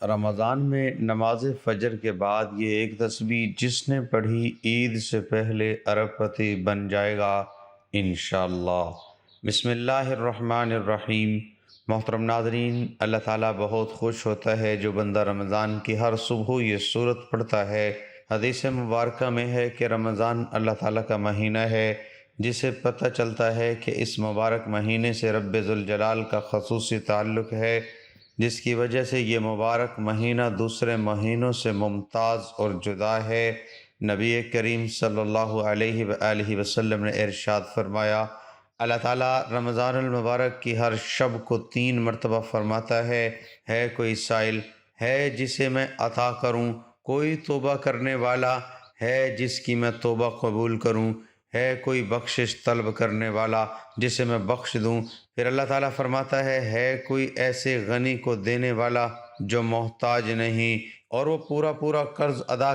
رمضان میں نماز فجر کے بعد یہ ایک تسبیح جس نے پڑھی عید سے پہلے ارب پتی بن جائے گا انشاءاللہ۔ بسم اللہ الرحمن الرحیم۔ محترم ناظرین، اللہ تعالیٰ بہت خوش ہوتا ہے جو بندہ رمضان کی ہر صبح یہ سورت پڑھتا ہے۔ حدیث مبارکہ میں ہے کہ رمضان اللہ تعالیٰ کا مہینہ ہے جسے پتہ چلتا ہے کہ اس مبارک مہینے سے رب ذوالجلال کا خصوصی تعلق ہے، جس کی وجہ سے یہ مبارک مہینہ دوسرے مہینوں سے ممتاز اور جدا ہے۔ نبی کریم صلی اللہ علیہ وآلہ وسلم نے ارشاد فرمایا، اللہ تعالیٰ رمضان المبارک کی ہر شب کو 3 مرتبہ فرماتا ہے کوئی سائل ہے جسے میں عطا کروں، کوئی توبہ کرنے والا ہے جس کی میں توبہ قبول کروں، ہے کوئی بخشش طلب کرنے والا جسے میں بخش دوں۔ پھر اللہ تعالیٰ فرماتا ہے کوئی ایسے غنی کو دینے والا جو محتاج نہیں، اور وہ پورا قرض ادا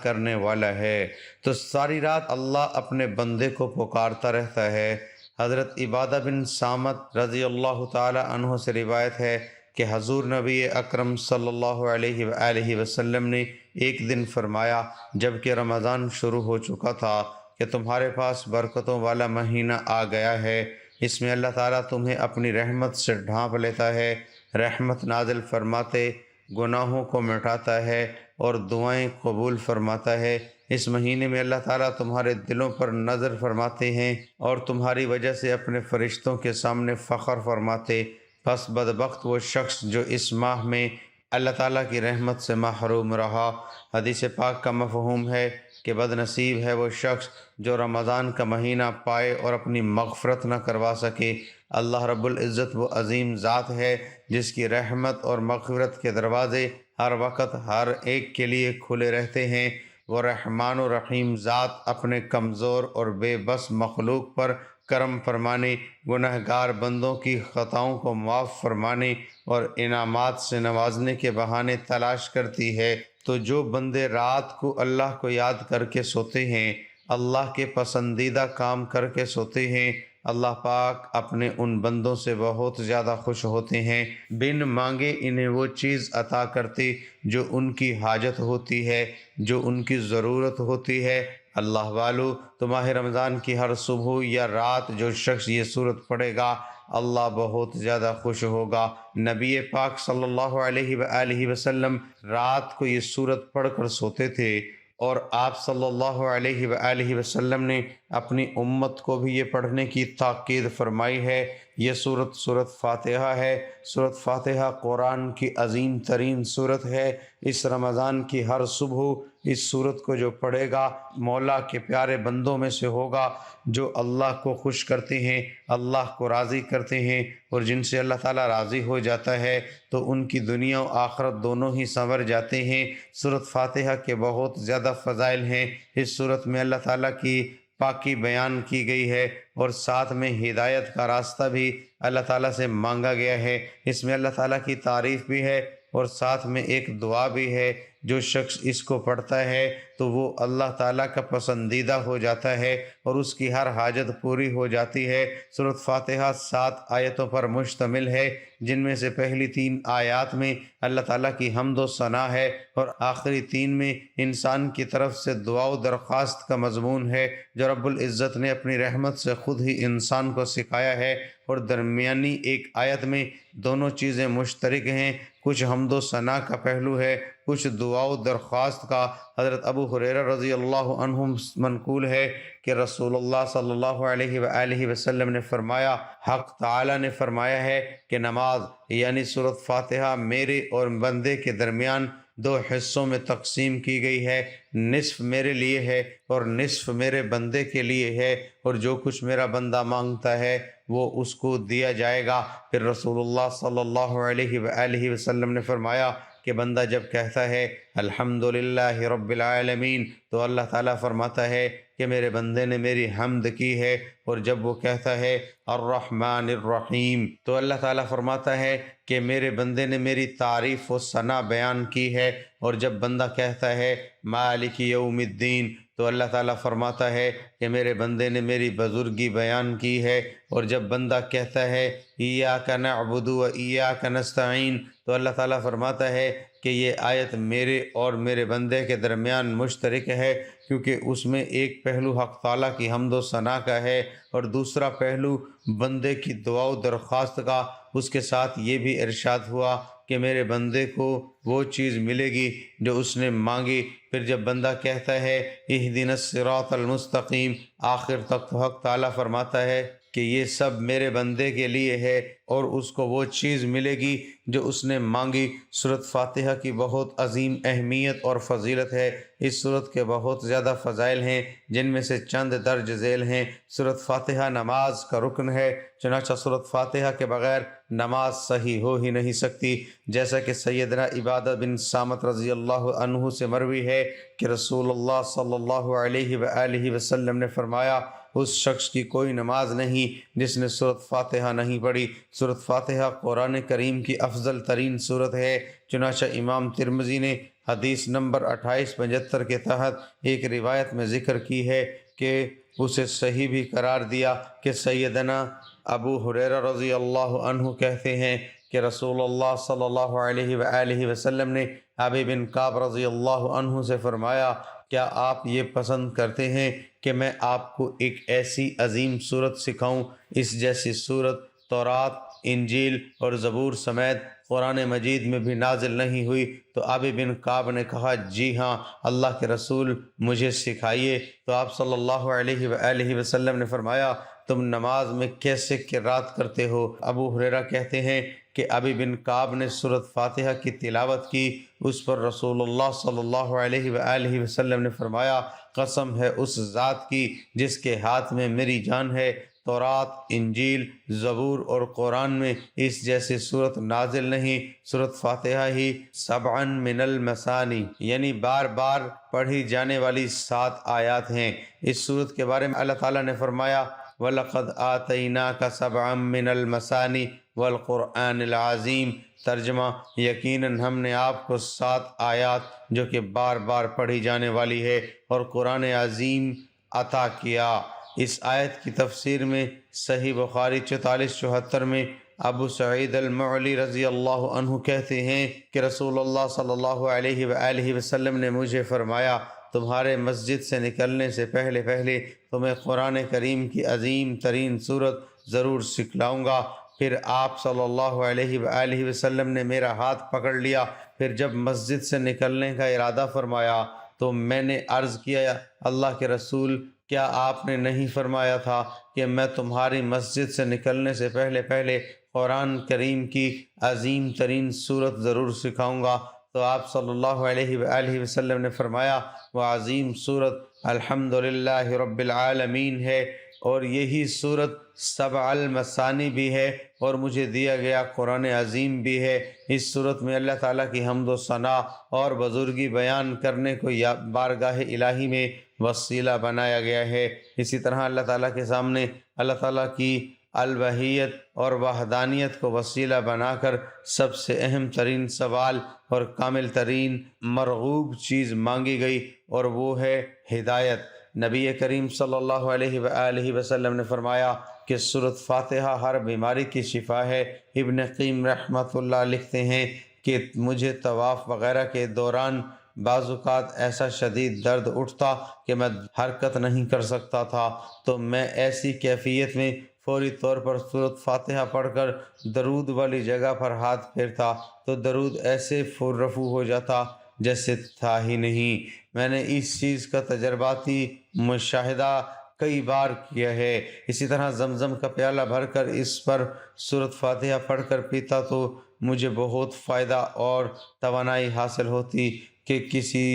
کرنے والا ہے۔ تو ساری رات اللہ اپنے بندے کو پکارتا رہتا ہے۔ حضرت عبادہ بن صامت رضی اللہ تعالی عنہ سے روایت ہے کہ حضور نبی اکرم صلی اللہ علیہ وآلہ وسلم نے ایک دن فرمایا جب کہ رمضان شروع ہو چکا تھا کہ تمہارے پاس برکتوں والا مہینہ آ گیا ہے، اس میں اللہ تعالیٰ تمہیں اپنی رحمت سے ڈھانپ لیتا ہے، رحمت نازل فرماتے، گناہوں کو مٹاتا ہے اور دعائیں قبول فرماتا ہے۔ اس مہینے میں اللہ تعالیٰ تمہارے دلوں پر نظر فرماتے ہیں اور تمہاری وجہ سے اپنے فرشتوں کے سامنے فخر فرماتے۔ پس بدبخت وہ شخص جو اس ماہ میں اللہ تعالیٰ کی رحمت سے محروم رہا۔ حدیث پاک کا مفہوم ہے کہ بد نصیب ہے وہ شخص جو رمضان کا مہینہ پائے اور اپنی مغفرت نہ کروا سکے۔ اللہ رب العزت وہ عظیم ذات ہے جس کی رحمت اور مغفرت کے دروازے ہر وقت ہر ایک کے لیے کھلے رہتے ہیں۔ وہ رحمان و رحیم ذات اپنے کمزور اور بے بس مخلوق پر کرم فرمانے، گنہگار بندوں کی خطاؤں کو معاف فرمانے اور انعامات سے نوازنے کے بہانے تلاش کرتی ہے۔ تو جو بندے رات کو اللہ کو یاد کر کے سوتے ہیں، اللہ کے پسندیدہ کام کر کے سوتے ہیں، اللہ پاک اپنے ان بندوں سے بہت زیادہ خوش ہوتے ہیں، بن مانگے انہیں وہ چیز عطا کرتے جو ان کی حاجت ہوتی ہے، جو ان کی ضرورت ہوتی ہے۔ اللہ والو، تو ماہ رمضان کی ہر صبح یا رات جو شخص یہ سورت پڑھے گا اللہ بہت زیادہ خوش ہوگا۔ نبی پاک صلی اللہ علیہ وآلہ وسلم رات کو یہ سورت پڑھ کر سوتے تھے، اور آپ صلی اللہ علیہ وآلہ وسلم نے اپنی امت کو بھی یہ پڑھنے کی تاکید فرمائی ہے۔ یہ سورت فاتحہ ہے۔ سورت فاتحہ قرآن کی عظیم ترین سورت ہے۔ اس رمضان کی ہر صبح اس سورت کو جو پڑھے گا مولا کے پیارے بندوں میں سے ہوگا جو اللہ کو خوش کرتے ہیں، اللہ کو راضی کرتے ہیں، اور جن سے اللہ تعالیٰ راضی ہو جاتا ہے تو ان کی دنیا و آخرت دونوں ہی سنور جاتے ہیں۔ سورت فاتحہ کے بہت زیادہ فضائل ہیں۔ اس سورت میں اللہ تعالیٰ کی پاکی بیان کی گئی ہے اور ساتھ میں ہدایت کا راستہ بھی اللہ تعالیٰ سے مانگا گیا ہے۔ اس میں اللہ تعالیٰ کی تعریف بھی ہے اور ساتھ میں ایک دعا بھی ہے۔ جو شخص اس کو پڑھتا ہے تو وہ اللہ تعالیٰ کا پسندیدہ ہو جاتا ہے اور اس کی ہر حاجت پوری ہو جاتی ہے۔ سورۃ فاتحہ 7 آیتوں پر مشتمل ہے، جن میں سے پہلی 3 آیات میں اللہ تعالیٰ کی حمد و ثنا ہے اور آخری 3 میں انسان کی طرف سے دعا و درخواست کا مضمون ہے جو رب العزت نے اپنی رحمت سے خود ہی انسان کو سکھایا ہے، اور درمیانی ایک آیت میں دونوں چیزیں مشترک ہیں، کچھ حمد و ثنا کا پہلو ہے، کچھ دعا و درخواست کا۔ حضرت ابو ہریرہ رضی اللہ عنہ منقول ہے کہ رسول اللہ صلی اللہ علیہ وآلہ وسلم نے فرمایا، حق تعالی نے فرمایا ہے کہ نماز یعنی سورۃ فاتحہ میرے اور بندے کے درمیان 2 حصوں میں تقسیم کی گئی ہے، نصف میرے لیے ہے اور نصف میرے بندے کے لیے ہے، اور جو کچھ میرا بندہ مانگتا ہے وہ اس کو دیا جائے گا۔ پھر رسول اللہ صلی اللہ علیہ وآلہ وسلم نے فرمایا کہ بندہ جب کہتا ہے الحمدللہ رب العالمین تو اللہ تعالیٰ فرماتا ہے کہ میرے بندے نے میری حمد کی ہے اور جب وہ کہتا ہے الرحمن الرحیم تو اللہ تعالیٰ فرماتا ہے کہ میرے بندے نے میری تعریف و ثنا بیان کی ہے، اور جب بندہ کہتا ہے مالک یوم الدین تو اللہ تعالیٰ فرماتا ہے کہ میرے بندے نے میری بزرگی بیان کی ہے، اور جب بندہ کہتا ہے ایاک نعبد و ایاک نستعین تو اللہ تعالیٰ فرماتا ہے کہ یہ آیت میرے اور میرے بندے کے درمیان مشترک ہے، کیونکہ اس میں ایک پہلو حق تعالیٰ کی حمد و ثنا کا ہے اور دوسرا پہلو بندے کی دعا و درخواست کا۔ اس کے ساتھ یہ بھی ارشاد ہوا کہ میرے بندے کو وہ چیز ملے گی جو اس نے مانگی۔ پھر جب بندہ کہتا ہے اہدنا الصراط المستقیم آخر تک، تو حق تعالیٰ فرماتا ہے کہ یہ سب میرے بندے کے لیے ہے اور اس کو وہ چیز ملے گی جو اس نے مانگی۔ سورۃ فاتحہ کی بہت عظیم اہمیت اور فضیلت ہے۔ اس سورت کے بہت زیادہ فضائل ہیں، جن میں سے چند درج ذیل ہیں۔ سورۃ فاتحہ نماز کا رکن ہے، چنانچہ سورۃ فاتحہ کے بغیر نماز صحیح ہو ہی نہیں سکتی، جیسا کہ سیدنا عبادہ بن صامت رضی اللہ عنہ سے مروی ہے کہ رسول اللہ صلی اللہ علیہ وآلہ وسلم نے فرمایا اس شخص کی کوئی نماز نہیں جس نے سورۃ فاتحہ نہیں پڑھی۔ سورۃ فاتحہ قرآن کریم کی افضل ترین سورت ہے، چنانچہ امام ترمذی نے حدیث نمبر 2875 کے تحت ایک روایت میں ذکر کی ہے کہ اسے صحیح بھی قرار دیا کہ سیدنا ابو ہریرہ رضی اللہ عنہ کہتے ہیں کہ رسول اللہ صلی اللہ علیہ وآلہ وسلم نے ابی بن کعب رضی اللہ عنہ سے فرمایا کیا آپ یہ پسند کرتے ہیں کہ میں آپ کو ایک ایسی عظیم سورت سکھاؤں؟ اس جیسی سورت تورات، انجیل اور زبور سمیت قرآن مجید میں بھی نازل نہیں ہوئی۔ تو ابی بن کعب نے کہا جی ہاں اللہ کے رسول مجھے سکھائیے۔ تو آپ صلی اللہ علیہ وآلہ وسلم نے فرمایا تم نماز میں کیسے قرات کرتے ہو؟ ابو ہریرہ کہتے ہیں کہ ابی بن کعب نے سورۃ فاتحہ کی تلاوت کی، اس پر رسول اللہ صلی اللہ علیہ وآلہ وسلم نے فرمایا قسم ہے اس ذات کی جس کے ہاتھ میں میری جان ہے، تورات، انجیل، زبور اور قرآن میں اس جیسی صورت نازل نہیں۔ سورۃ فاتحہ ہی سبعا من المثانی یعنی بار بار پڑھی جانے والی 7 آیات ہیں۔ اس صورت کے بارے میں اللہ تعالیٰ نے فرمایا وَلَقَدْ آتَيْنَاكَ سَبْعًا مِّنَ الْمَثَانِي وَالْقُرْآنِ الْعَظِيمِ ترجمہ یقیناً ہم نے آپ کو 7 آیات جو کہ بار بار پڑھی جانے والی ہے اور قرآن عظیم عطا کیا۔ اس آیت کی تفسیر میں صحیح بخاری 4474 میں ابو سعید المعلی رضی اللہ عنہ کہتے ہیں کہ رسول اللہ صلی اللہ علیہ وآلہ وسلم نے مجھے فرمایا تمہارے مسجد سے نکلنے سے پہلے تمہیں قرآن کریم کی عظیم ترین سورت ضرور سکھلاؤں گا۔ پھر آپ صلی اللہ علیہ وآلہ وسلم نے میرا ہاتھ پکڑ لیا۔ پھر جب مسجد سے نکلنے کا ارادہ فرمایا تو میں نے عرض کیا اللہ کے رسول کیا آپ نے نہیں فرمایا تھا کہ میں تمہاری مسجد سے نکلنے سے پہلے قرآن کریم کی عظیم ترین سورت ضرور سکھاؤں گا؟ تو آپ صلی اللہ علیہ وآلہ وسلم نے فرمایا وہ عظیم سورت الحمدللہ رب العالمین ہے، اور یہی سورت سبع المثانی بھی ہے اور مجھے دیا گیا قرآن عظیم بھی ہے۔ اس سورت میں اللہ تعالیٰ کی حمد و ثنا اور بزرگی بیان کرنے کو بارگاہ الہی میں وسیلہ بنایا گیا ہے۔ اسی طرح اللہ تعالیٰ کے سامنے اللہ تعالیٰ کی الوحیت اور وحدانیت کو وسیلہ بنا کر سب سے اہم ترین سوال اور کامل ترین مرغوب چیز مانگی گئی، اور وہ ہے ہدایت۔ نبی کریم صلی اللہ علیہ وآلہ وسلم نے فرمایا کہ سورۃ فاتحہ ہر بیماری کی شفا ہے۔ ابن قیم رحمۃ اللہ لکھتے ہیں کہ مجھے طواف وغیرہ کے دوران بعض اوقات ایسا شدید درد اٹھتا کہ میں حرکت نہیں کر سکتا تھا، تو میں ایسی کیفیت میں فوری طور پر سورۃ فاتحہ پڑھ کر درود والی جگہ پر ہاتھ پھیرتا تو درود ایسے رفو ہو جاتا جیسے تھا ہی نہیں۔ میں نے اس چیز کا تجرباتی مشاہدہ کئی بار کیا ہے۔ اسی طرح زمزم کا پیالہ بھر کر اس پر سورۃ فاتحہ پڑھ کر پیتا تو مجھے بہت فائدہ اور توانائی حاصل ہوتی کہ کسی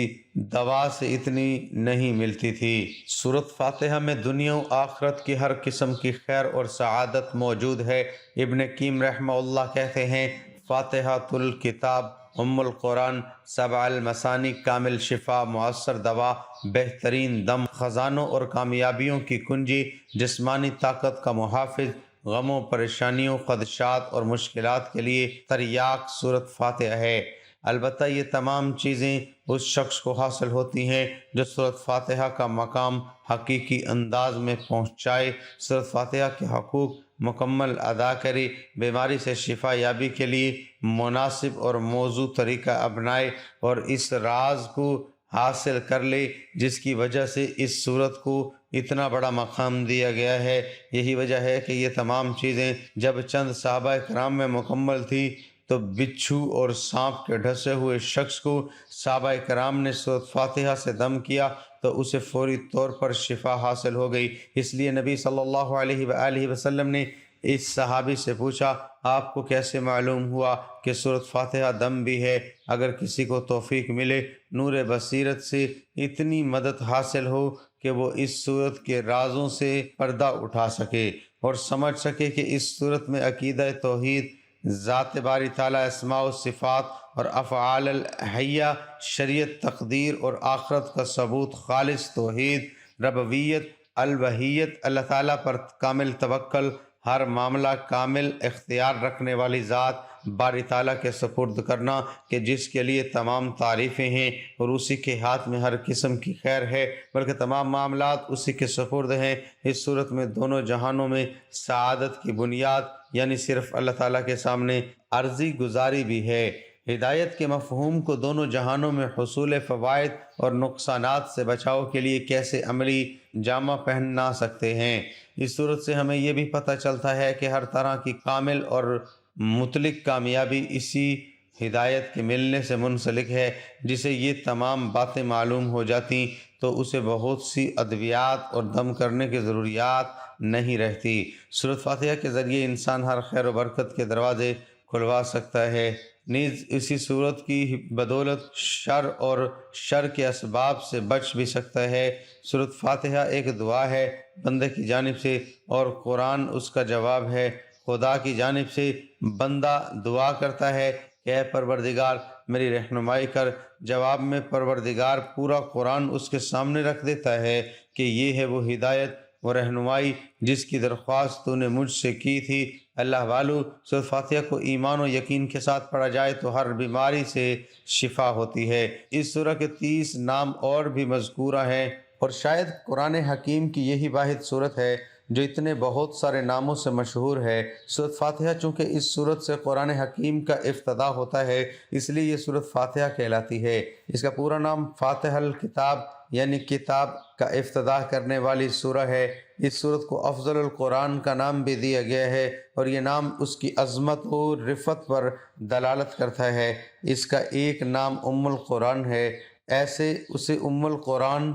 دوا سے اتنی نہیں ملتی تھی۔ سورۃ فاتحہ میں دنیا و آخرت کی ہر قسم کی خیر اور سعادت موجود ہے۔ ابن قیم رحمہ اللہ کہتے ہیں فاتحۃ الکتاب ام القرآن، سبع المثانی، کامل شفا، مؤثر دوا، بہترین دم، خزانوں اور کامیابیوں کی کنجی، جسمانی طاقت کا محافظ، غموں، پریشانیوں، خدشات اور مشکلات کے لیے تریاق سورۃ فاتحہ ہے۔ البتہ یہ تمام چیزیں اس شخص کو حاصل ہوتی ہیں جو سورۃ فاتحہ کا مقام حقیقی انداز میں پہنچائے، سورۃ فاتحہ کے حقوق مکمل ادا کرے، بیماری سے شفا یابی کے لیے مناسب اور موزوں طریقہ اپنائے اور اس راز کو حاصل کر لے جس کی وجہ سے اس سورت کو اتنا بڑا مقام دیا گیا ہے۔ یہی وجہ ہے کہ یہ تمام چیزیں جب چند صحابہ کرام میں مکمل تھی تو بچھو اور سانپ کے ڈسے ہوئے شخص کو صحابہ کرام نے سورۃ فاتحہ سے دم کیا تو اسے فوری طور پر شفا حاصل ہو گئی۔ اس لیے نبی صلی اللہ علیہ وآلہ وسلم نے اس صحابی سے پوچھا، آپ کو کیسے معلوم ہوا کہ سورۃ فاتحہ دم بھی ہے؟ اگر کسی کو توفیق ملے، نور بصیرت سے اتنی مدد حاصل ہو کہ وہ اس سورت کے رازوں سے پردہ اٹھا سکے اور سمجھ سکے کہ اس سورت میں عقیدہ توحید، ذات باری تعالیٰ، اسماء و صفات اور افعال الحیہ، شریعت، تقدیر اور آخرت کا ثبوت، خالص توحید، ربوبیت، الوہیت، اللہ تعالیٰ پر کامل توکل، ہر معاملہ کامل اختیار رکھنے والی ذات باری تعالیٰ کے سپرد کرنا کہ جس کے لیے تمام تعریفیں ہیں اور اسی کے ہاتھ میں ہر قسم کی خیر ہے، بلکہ تمام معاملات اسی کے سپرد ہیں۔ اس صورت میں دونوں جہانوں میں سعادت کی بنیاد یعنی صرف اللہ تعالیٰ کے سامنے عرضی گزاری بھی ہے۔ ہدایت کے مفہوم کو دونوں جہانوں میں حصول فوائد اور نقصانات سے بچاؤ کے لیے کیسے عملی جامہ پہنا سکتے ہیں۔ اس صورت سے ہمیں یہ بھی پتہ چلتا ہے کہ ہر طرح کی کامل اور مطلق کامیابی اسی ہدایت کے ملنے سے منسلک ہے۔ جسے یہ تمام باتیں معلوم ہو جاتی تو اسے بہت سی ادویات اور دم کرنے کی ضروریات نہیں رہتی۔ سورۃ فاتحہ کے ذریعے انسان ہر خیر و برکت کے دروازے کھلوا سکتا ہے، نیز اسی صورت کی بدولت شر اور شر کے اسباب سے بچ بھی سکتا ہے۔ سورۃ فاتحہ ایک دعا ہے بندے کی جانب سے اور قرآن اس کا جواب ہے۔ خدا کی جانب سے بندہ دعا کرتا ہے کہ اے پروردگار میری رہنمائی کر، جواب میں پروردگار پورا قرآن اس کے سامنے رکھ دیتا ہے کہ یہ ہے وہ ہدایت و رہنمائی جس کی درخواست تو نے مجھ سے کی تھی۔ اللہ والو، سورۃ فاتحہ کو ایمان و یقین کے ساتھ پڑھا جائے تو ہر بیماری سے شفا ہوتی ہے۔ اس سورہ کے 30 نام اور بھی مذکورہ ہیں اور شاید قرآن حکیم کی یہی واحد سورت ہے جو اتنے بہت سارے ناموں سے مشہور ہے۔ سورۃ فاتحہ چونکہ اس سورت سے قرآن حکیم کا افتتاح ہوتا ہے اس لیے یہ سورۃ فاتحہ کہلاتی ہے۔ اس کا پورا نام فاتح الکتاب یعنی کتاب کا افتتاح کرنے والی سورہ ہے۔ اس سورت کو افضل القرآن کا نام بھی دیا گیا ہے اور یہ نام اس کی عظمت و رفعت پر دلالت کرتا ہے۔ اس کا ایک نام ام القرآن ہے، ایسے اسے ام القرآن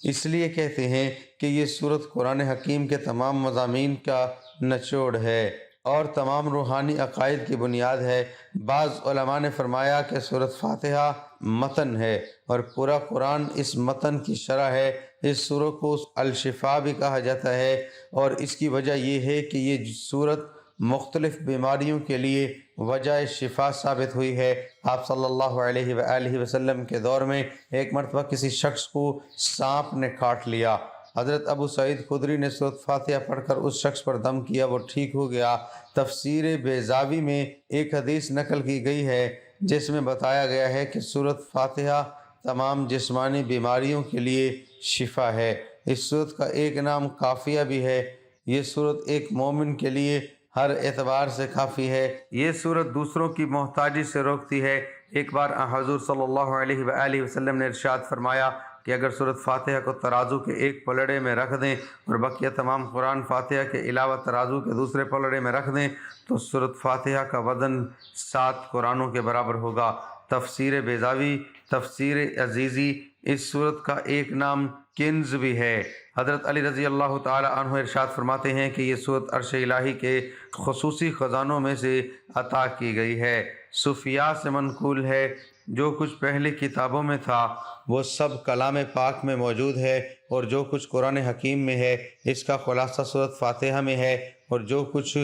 اس لیے کہتے ہیں کہ یہ سورت قرآن حکیم کے تمام مضامین کا نچوڑ ہے اور تمام روحانی عقائد کی بنیاد ہے۔ بعض علماء نے فرمایا کہ سورۃ فاتحہ متن ہے اور پورا قرآن اس متن کی شرح ہے۔ اس سورہ کو الشفا بھی کہا جاتا ہے اور اس کی وجہ یہ ہے کہ یہ سورت مختلف بیماریوں کے لیے وجہ شفا ثابت ہوئی ہے۔ آپ صلی اللہ علیہ وآلہ وسلم کے دور میں ایک مرتبہ کسی شخص کو سانپ نے کاٹ لیا۔ حضرت ابو سعید خدری نے سورۃ فاتحہ پڑھ کر اس شخص پر دم کیا، وہ ٹھیک ہو گیا۔ تفسیر بیضاوی میں ایک حدیث نقل کی گئی ہے جس میں بتایا گیا ہے کہ سورۃ فاتحہ تمام جسمانی بیماریوں کے لیے شفا ہے۔ اس سورت کا ایک نام کافیہ بھی ہے۔ یہ سورت ایک مومن کے لیے ہر اعتبار سے کافی ہے۔ یہ سورت دوسروں کی محتاجی سے روکتی ہے۔ ایک بار حضور صلی اللہ علیہ وآلہ وسلم نے ارشاد فرمایا کہ اگر سورۃ فاتحہ کو ترازو کے ایک پلڑے میں رکھ دیں اور بقیہ تمام قرآن فاتحہ کے علاوہ ترازو کے دوسرے پلڑے میں رکھ دیں تو سورۃ فاتحہ کا وزن 7 قرآنوں کے برابر ہوگا۔ تفسیر بیضاوی، تفسیر عزیزی، اس سورت کا ایک نام کنز بھی ہے۔ حضرت علی رضی اللہ تعالی عنہ ارشاد فرماتے ہیں کہ یہ سورت عرش الہی کے خصوصی خزانوں میں سے عطا کی گئی ہے۔ صوفیاء سے منقول ہے جو کچھ پہلی کتابوں میں تھا وہ سب کلام پاک میں موجود ہے اور جو کچھ قرآن حکیم میں ہے اس کا خلاصہ سورۃ فاتحہ میں ہے اور جو کچھ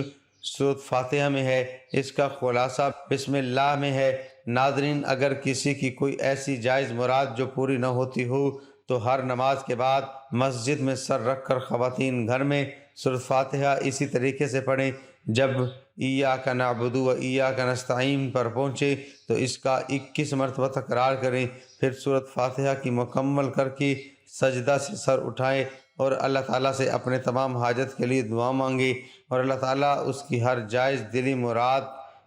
سورۃ فاتحہ میں ہے، اس کا خلاصہ بسم اللہ میں ہے۔ ناظرین، اگر کسی کی کوئی ایسی جائز مراد جو پوری نہ ہوتی ہو تو ہر نماز کے بعد مسجد میں سر رکھ کر خواتین گھر میں سورۃ فاتحہ اسی طریقے سے پڑھیں۔ جب ایاک نعبد و ایاک نستعین پر پہنچے تو اس کا 21 مرتبہ تکرار کریں، پھر سورۃ فاتحہ کی مکمل کر کے سجدہ سے سر اٹھائیں اور اللہ تعالیٰ سے اپنے تمام حاجت کے لیے دعا مانگے، اور اللہ تعالیٰ اس کی ہر جائز دلی مراد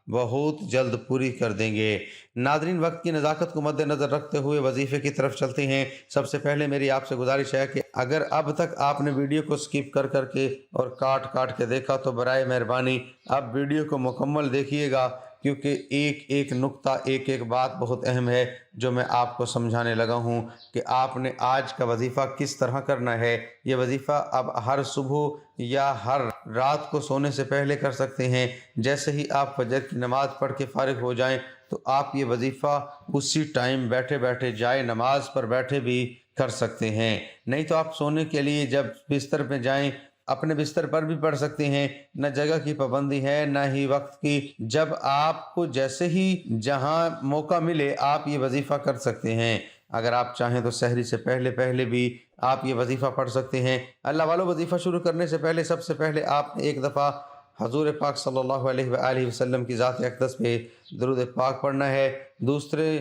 بہت جلد پوری کر دیں گے۔ ناظرین، وقت کی نزاکت کو مد نظر رکھتے ہوئے وظیفے کی طرف چلتے ہیں۔ سب سے پہلے میری آپ سے گزارش ہے کہ اگر اب تک آپ نے ویڈیو کو سکپ کر کر کے اور کاٹ کے دیکھا تو برائے مہربانی اب ویڈیو کو مکمل دیکھیے گا، کیونکہ ایک ایک نقطہ، ایک ایک بات بہت اہم ہے جو میں آپ کو سمجھانے لگا ہوں کہ آپ نے آج کا وظیفہ کس طرح کرنا ہے۔ یہ وظیفہ اب ہر صبح یا ہر رات کو سونے سے پہلے کر سکتے ہیں۔ جیسے ہی آپ فجر کی نماز پڑھ کے فارغ ہو جائیں تو آپ یہ وظیفہ اسی ٹائم بیٹھے بیٹھے جائے نماز پر بیٹھے بھی کر سکتے ہیں، نہیں تو آپ سونے کے لیے جب بستر پہ جائیں اپنے بستر پر بھی پڑھ سکتے ہیں۔ نہ جگہ کی پابندی ہے نہ ہی وقت کی، جب آپ کو جیسے ہی جہاں موقع ملے آپ یہ وظیفہ کر سکتے ہیں۔ اگر آپ چاہیں تو سحری سے پہلے بھی آپ یہ وظیفہ پڑھ سکتے ہیں۔ اللہ والو، وظیفہ شروع کرنے سے پہلے سب سے پہلے آپ نے ایک دفعہ حضور پاک صلی اللہ علیہ وآلہ وسلم کی ذات اقدس پہ درود پاک پڑھنا ہے۔ دوسرے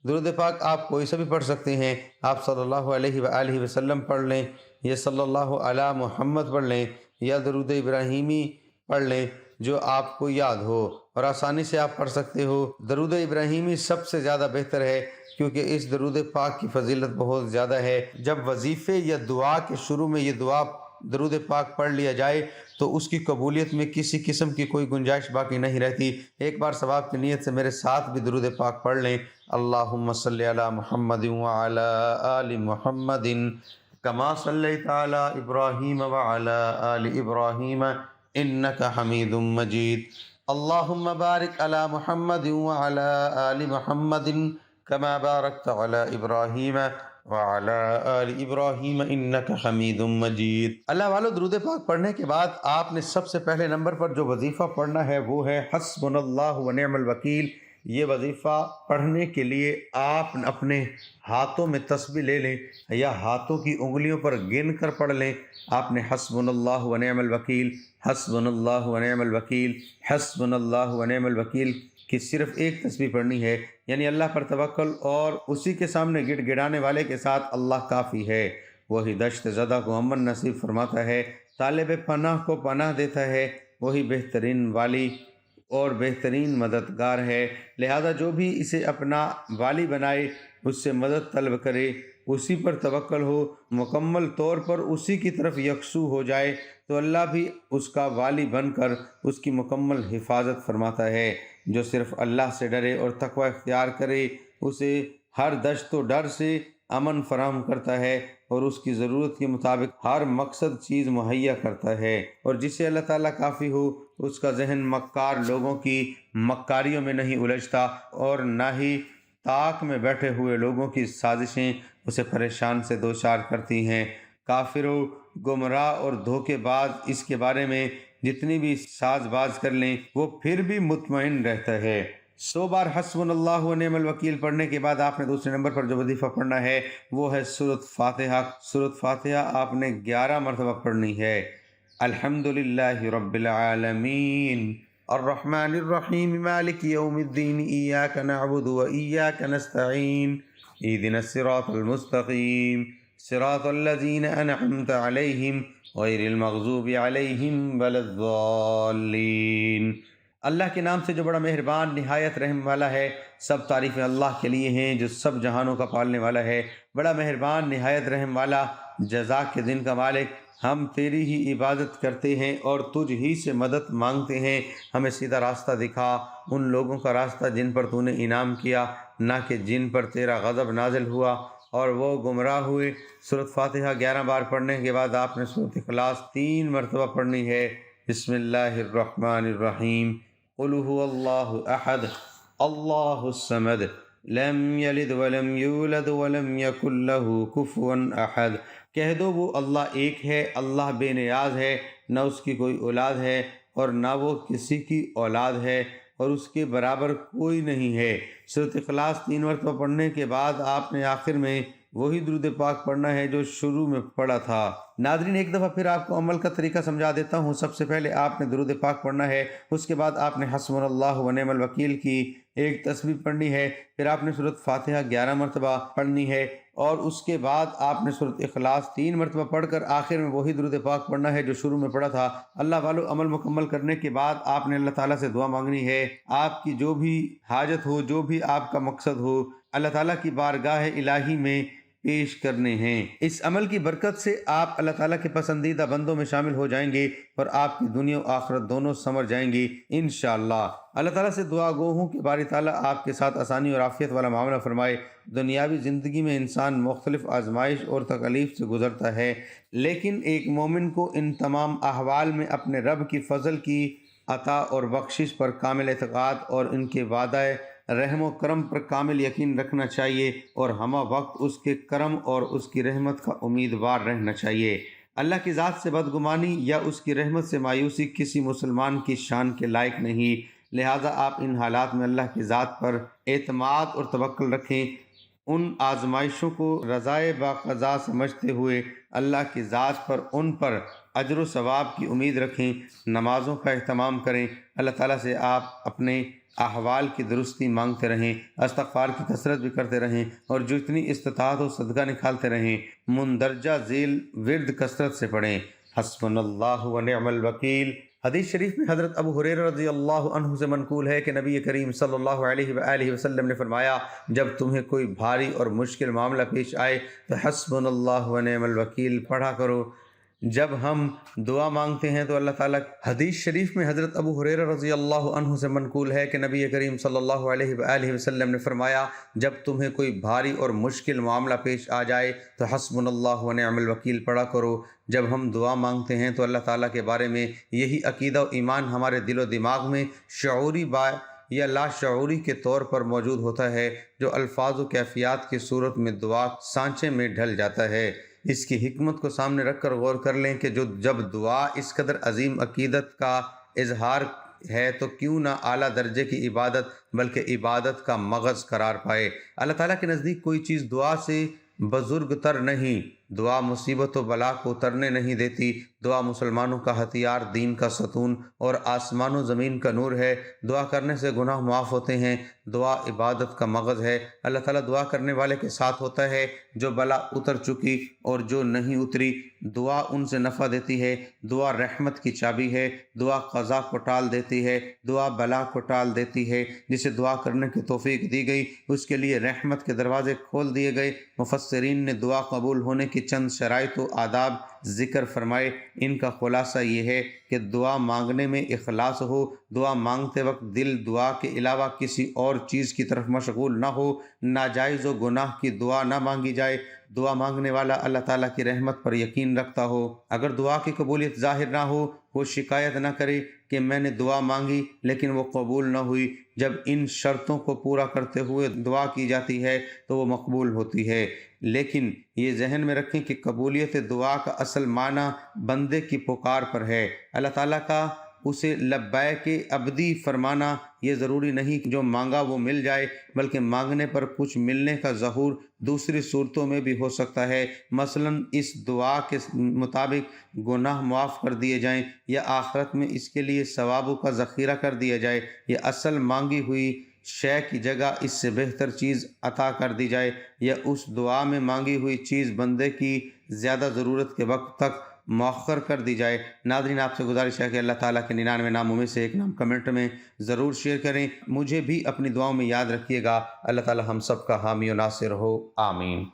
درود پاک آپ کوئی سے بھی پڑھ سکتے ہیں، آپ صلی اللہ علیہ وآلہ وسلم پڑھ لیں یا صلی اللہ علی محمد پڑھ لیں یا درود ابراہیمی پڑھ لیں جو آپ کو یاد ہو اور آسانی سے آپ پڑھ سکتے ہو۔ درود ابراہیمی سب سے زیادہ بہتر ہے کیونکہ اس درود پاک کی فضیلت بہت زیادہ ہے۔ جب وظیفے یا دعا کے شروع میں یہ دعا درود پاک پڑھ لیا جائے تو اس کی قبولیت میں کسی قسم کی کوئی گنجائش باقی نہیں رہتی۔ ایک بار ثواب کی نیت سے میرے ساتھ بھی درود پاک پڑھ لیں۔ اللہم صلی علی محمد وعلی آل محمد کما صلیت علی ابراہیم وعلی آل ابراہیم انک حمید مجید۔ اللہم بارک علی محمد وعلی آل محمد کما بارکت علی ابراہیم وعلی آل ابراہیم انک حمید مجید۔ اللہ والو، درود پاک پڑھنے کے بعد آپ نے سب سے پہلے نمبر پر جو وظیفہ پڑھنا ہے وہ ہے حسبنا اللہ ونعم الوکیل۔ یہ وظیفہ پڑھنے کے لیے آپ اپنے ہاتھوں میں تسبیح لے لیں یا ہاتھوں کی انگلیوں پر گن کر پڑھ لیں۔ آپ نے حسبنا اللہ ونعم الوکیل، حسبنا اللہ ونعم الوکیل، حسبنا اللہ ونعم الوکیل کی صرف ایک تسبیح پڑھنی ہے، یعنی اللہ پر توکل اور اسی کے سامنے گڑ گڑانے والے کے ساتھ اللہ کافی ہے۔ وہی دشت زدہ کو امن نصیب فرماتا ہے، طالب پناہ کو پناہ دیتا ہے، وہی بہترین والی اور بہترین مددگار ہے۔ لہذا جو بھی اسے اپنا والی بنائے، اس سے مدد طلب کرے، اسی پر توکل ہو، مکمل طور پر اسی کی طرف یکسو ہو جائے تو اللہ بھی اس کا والی بن کر اس کی مکمل حفاظت فرماتا ہے۔ جو صرف اللہ سے ڈرے اور تقوی اختیار کرے اسے ہر دشت و ڈر سے امن فراہم کرتا ہے اور اس کی ضرورت کے مطابق ہر مقصد چیز مہیا کرتا ہے، اور جسے اللہ تعالیٰ کافی ہو اس کا ذہن مکار لوگوں کی مکاریوں میں نہیں الجھتا اور نہ ہی طاق میں بیٹھے ہوئے لوگوں کی سازشیں اسے پریشان سے دوچار کرتی ہیں۔ کافروں، گمراہ اور دھوکے باز اس کے بارے میں جتنی بھی ساز باز کر لیں وہ پھر بھی مطمئن رہتا ہے۔ 100 بار حسبنا اللہ ونعم الوکیل پڑھنے کے بعد آپ نے دوسرے نمبر پر جو وظیفہ پڑھنا ہے وہ ہے سورۃ فاتحہ۔ سورۃ فاتحہ آپ نے 11 مرتبہ پڑھنی ہے۔ الحمدللہ رب العالمین الرحمن الرحیم مالک یوم الدین ایاک نعبد و ایاک نستعین اہدنا الصراط المستقیم صراط الذین انعمت علیہم غیر المغضوب علیہم ولا الضالین۔ اللہ کے نام سے جو بڑا مہربان نہایت رحم والا ہے۔ سب تعریفیں اللہ کے لیے ہیں جو سب جہانوں کا پالنے والا ہے، بڑا مہربان نہایت رحم والا، جزا کے دن کا مالک۔ ہم تیری ہی عبادت کرتے ہیں اور تجھ ہی سے مدد مانگتے ہیں۔ ہمیں سیدھا راستہ دکھا، ان لوگوں کا راستہ جن پر تو نے انعام کیا، نہ کہ جن پر تیرا غضب نازل ہوا اور وہ گمراہ ہوئے۔ سورۃ فاتحہ 11 بار پڑھنے کے بعد آپ نے سورۃ اخلاص 3 مرتبہ پڑھنی ہے۔ بسم اللہ الرحمن الرحیم قل هو اللہ احد اللہ الصمد لم یلد ولم یولد ولم یکن له کفوا احد۔ کہہ دو وہ اللہ ایک ہے، اللہ بے نیاز ہے، نہ اس کی کوئی اولاد ہے اور نہ وہ کسی کی اولاد ہے اور اس کے برابر کوئی نہیں ہے۔ سورۃ اخلاص 3 مرتبہ پڑھنے کے بعد آپ نے آخر میں وہی درود پاک پڑھنا ہے جو شروع میں پڑھا تھا۔ ناظرین، ایک دفعہ پھر آپ کو عمل کا طریقہ سمجھا دیتا ہوں۔ سب سے پہلے آپ نے درود پاک پڑھنا ہے، اس کے بعد آپ نے حسبنا اللہ و نعم الوکیل کی ایک تسبیح پڑھنی ہے، پھر آپ نے سورۃ فاتحہ 11 مرتبہ پڑھنی ہے، اور اس کے بعد آپ نے سورۃ اخلاص 3 مرتبہ پڑھ کر آخر میں وہی درود پاک پڑھنا ہے جو شروع میں پڑھا تھا۔ اللہ والو، عمل مکمل کرنے کے بعد آپ نے اللہ تعالیٰ سے دعا مانگنی ہے۔ آپ کی جو بھی حاجت ہو، جو بھی آپ کا مقصد ہو، اللہ تعالیٰ کی بارگاہ الہی میں پیش کرنے ہیں۔ اس عمل کی برکت سے آپ اللہ تعالیٰ کے پسندیدہ بندوں میں شامل ہو جائیں گے اور آپ کی دنیا و آخرت دونوں سنور جائیں گی انشاءاللہ۔ اللہ تعالیٰ سے دعا گو ہوں کہ باری تعالیٰ آپ کے ساتھ آسانی اور عافیت والا معاملہ فرمائے۔ دنیاوی زندگی میں انسان مختلف آزمائش اور تکلیف سے گزرتا ہے، لیکن ایک مومن کو ان تمام احوال میں اپنے رب کی فضل کی عطا اور بخشش پر کامل اعتقاد اور ان کے وعدہ رحم و کرم پر کامل یقین رکھنا چاہیے، اور ہمہ وقت اس کے کرم اور اس کی رحمت کا امیدوار رہنا چاہیے۔ اللہ کی ذات سے بدگمانی یا اس کی رحمت سے مایوسی کسی مسلمان کی شان کے لائق نہیں، لہٰذا آپ ان حالات میں اللہ کی ذات پر اعتماد اور توکل رکھیں۔ ان آزمائشوں کو رضائے باقضا سمجھتے ہوئے اللہ کی ذات پر ان پر اجر و ثواب کی امید رکھیں۔ نمازوں کا اہتمام کریں۔ اللہ تعالیٰ سے آپ اپنے احوال کی درستی مانگتے رہیں، استغفار کی کثرت بھی کرتے رہیں، اور جو اتنی استطاعت ہو صدقہ نکالتے رہیں۔ مندرجہ ذیل ورد کثرت سے پڑھیں۔ حسبنا اللہ و نعم الوکیل۔ حدیث شریف میں حضرت ابو ہریرہ رضی اللہ عنہ سے منقول ہے کہ نبی کریم صلی اللہ علیہ وآلہ وسلم نے فرمایا، جب تمہیں کوئی بھاری اور مشکل معاملہ پیش آئے تو حسبنا اللہ و نعم الوکیل پڑھا کرو۔ جب ہم دعا مانگتے ہیں تو اللہ تعالیٰ، حدیث شریف میں حضرت ابو ہریرہ رضی اللہ عنہ سے منقول ہے کہ نبی کریم صلی اللہ علیہ وآلہ وسلم نے فرمایا، جب تمہیں کوئی بھاری اور مشکل معاملہ پیش آ جائے تو حسبنا اللہ و نعم الوکیل پڑھا کرو۔ جب ہم دعا مانگتے ہیں تو اللہ تعالیٰ کے بارے میں یہی عقیدہ و ایمان ہمارے دل و دماغ میں شعوری یا لاشعوری کے طور پر موجود ہوتا ہے، جو الفاظ و کیفیات کی صورت میں دعا سانچے میں ڈھل جاتا ہے۔ اس کی حکمت کو سامنے رکھ کر غور کر لیں کہ جب دعا اس قدر عظیم عقیدت کا اظہار ہے تو کیوں نہ اعلیٰ درجے کی عبادت بلکہ عبادت کا مغز قرار پائے۔ اللہ تعالیٰ کے نزدیک کوئی چیز دعا سے بزرگ تر نہیں۔ دعا مصیبت و بلا کو اترنے نہیں دیتی۔ دعا مسلمانوں کا ہتھیار، دین کا ستون اور آسمان و زمین کا نور ہے۔ دعا کرنے سے گناہ معاف ہوتے ہیں۔ دعا عبادت کا مغز ہے۔ اللہ تعالیٰ دعا کرنے والے کے ساتھ ہوتا ہے۔ جو بلا اتر چکی اور جو نہیں اتری، دعا ان سے نفع دیتی ہے۔ دعا رحمت کی چابی ہے۔ دعا قضا کو ٹال دیتی ہے۔ دعا بلا کو ٹال دیتی ہے۔ جسے دعا کرنے کی توفیق دی گئی اس کے لیے رحمت کے دروازے کھول دیے گئے۔ مفسرین نے دعا قبول ہونے کی چند شرائط و آداب ذکر فرمائے۔ ان کا خلاصہ یہ ہے کہ دعا مانگنے میں اخلاص ہو۔ دعا مانگتے وقت دل دعا کے علاوہ کسی اور چیز کی طرف مشغول نہ ہو۔ ناجائز و گناہ کی دعا نہ مانگی جائے۔ دعا مانگنے والا اللہ تعالیٰ کی رحمت پر یقین رکھتا ہو۔ اگر دعا کی قبولیت ظاہر نہ ہو، وہ شکایت نہ کرے کہ میں نے دعا مانگی لیکن وہ قبول نہ ہوئی۔ جب ان شرطوں کو پورا کرتے ہوئے دعا کی جاتی ہے تو وہ مقبول ہوتی ہے۔ لیکن یہ ذہن میں رکھیں کہ قبولیت دعا کا اصل معنی بندے کی پکار پر ہے۔ اللہ تعالیٰ کا اسے لبیک عبدی فرمانا یہ ضروری نہیں کہ جو مانگا وہ مل جائے، بلکہ مانگنے پر کچھ ملنے کا ظہور دوسری صورتوں میں بھی ہو سکتا ہے۔ مثلا اس دعا کے مطابق گناہ معاف کر دیے جائیں، یا آخرت میں اس کے لیے ثوابوں کا ذخیرہ کر دیا جائے، یا اصل مانگی ہوئی شے کی جگہ اس سے بہتر چیز عطا کر دی جائے، یا اس دعا میں مانگی ہوئی چیز بندے کی زیادہ ضرورت کے وقت تک مؤخر کر دی جائے۔ ناظرین، آپ سے گزارش ہے کہ اللہ تعالیٰ کے 99 ناموں میں سے ایک نام کمنٹ میں ضرور شیئر کریں۔ مجھے بھی اپنی دعاؤں میں یاد رکھیے گا۔ اللہ تعالیٰ ہم سب کا حامی و ناصر ہو، آمین۔